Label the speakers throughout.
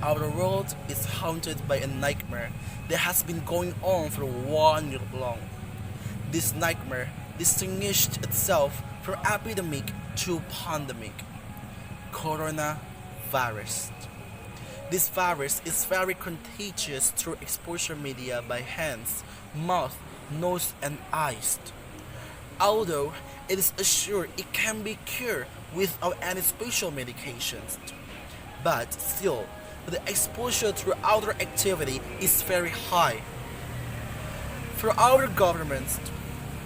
Speaker 1: Our world is haunted by a nightmare that has been going on for 1 year long. This nightmare distinguished itself from epidemic to pandemic. Coronavirus. This virus is very contagious through exposure media by hands, mouth, nose, and eyes. Although it is assured it can be cured without any special medications, but still, the exposure through outdoor activity is very high. For our governments,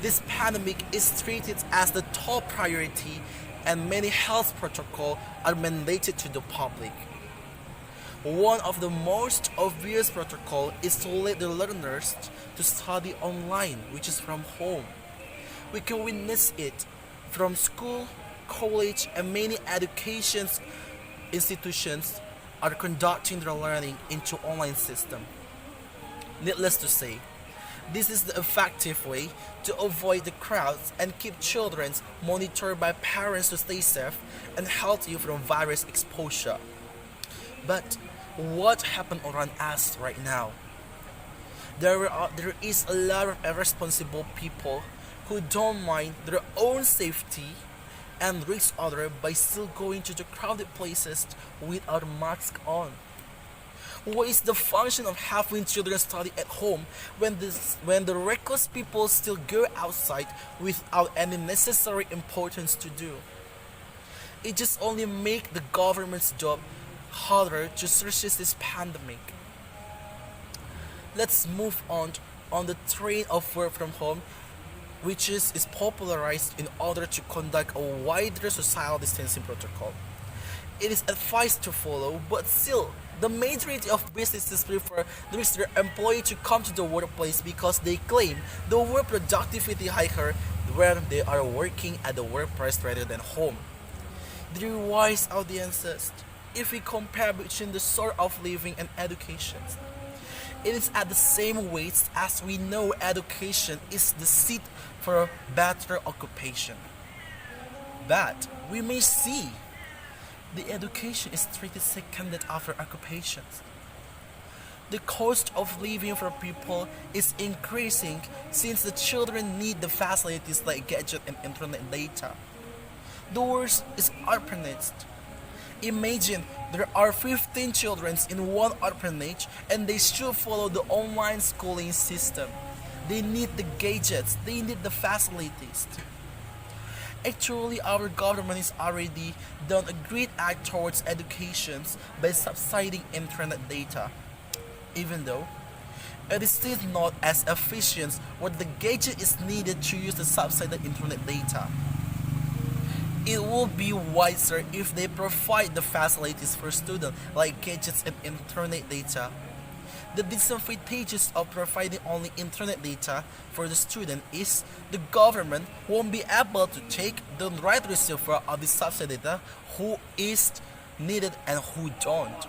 Speaker 1: this pandemic is treated as the top priority and many health protocols are mandated to the public. One of the most obvious protocol is to let the learners to study online, which is from home. We can witness it from school, college, and many education institutions are conducting their learning into online system. Needless to say, this is the effective way to avoid the crowds and keep children monitored by parents to stay safe and healthy from virus exposure. But what happened around us right now? There is a lot of irresponsible people who don't mind their own safety and risk others by still going to the crowded places without a mask on. What is the function of having children study at home when the reckless people still go outside without any necessary importance to do? It just only makes the government's job harder to resist this pandemic. Let's move on the train of work from home, which is popularized in order to conduct a wider social distancing protocol. It is advised to follow, but still, the majority of businesses prefer their employee to come to the workplace because they claim the work productivity higher when they are working at the workplace rather than home. Dear wise audiences, if we compare between the sort of living and education, it is at the same weight as we know education is the seat for a better occupation. But we may see the education is treated seconded after occupations. The cost of living for people is increasing since the children need the facilities like gadget and internet data. The worst is orphanage. Imagine there are 15 children in one orphanage and they should follow the online schooling system. They need the gadgets, they need the facilities. Actually, our government is already done a great act towards education by subsidizing internet data. Even though it is still not as efficient what the gadget is needed to use the subsidized internet data. It will be wiser if they provide the facilities for students like gadgets and internet data. The disadvantages of providing only internet data for the student is the government won't be able to take the right receiver of the subsidy data who is needed and who don't.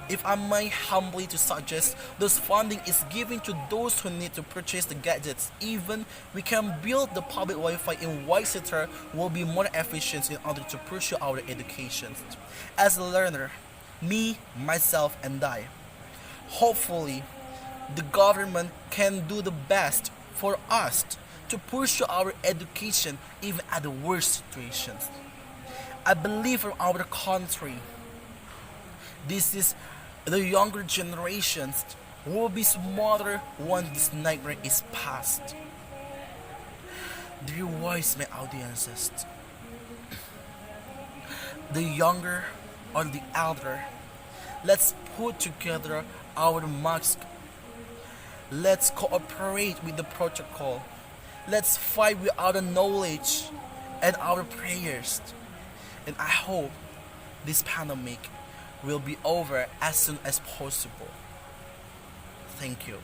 Speaker 1: If I may humbly to suggest, those funding is given to those who need to purchase the gadgets. Even we can build the public Wi-Fi in white sector will be more efficient in order to pursue our education. As a learner, me, myself, and I, hopefully, the government can do the best for us to pursue our education even at the worst situations. I believe from our country, this is the younger generations will be smarter once this nightmare is past. Dear wise my audiences, the younger or the elder, let's put together our mask. Let's cooperate with the protocol. Let's fight with our knowledge and our prayers. And I hope this pandemic will be over as soon as possible. Thank you.